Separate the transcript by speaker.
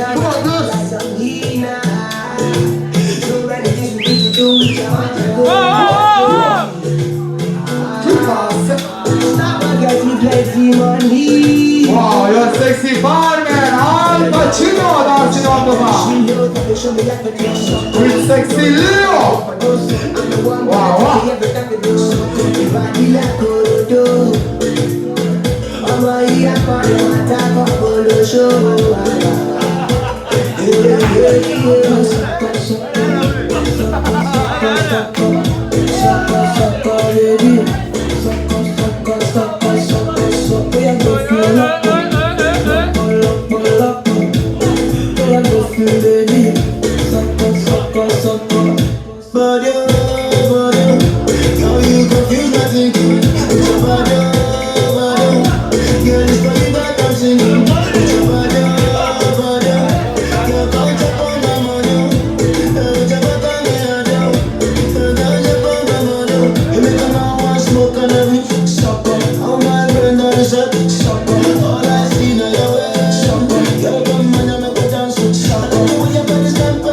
Speaker 1: Come on, girls. Wow, you're sexy barman. Al Pacino dancing on the bar. With sexy Leo. Wow, wow.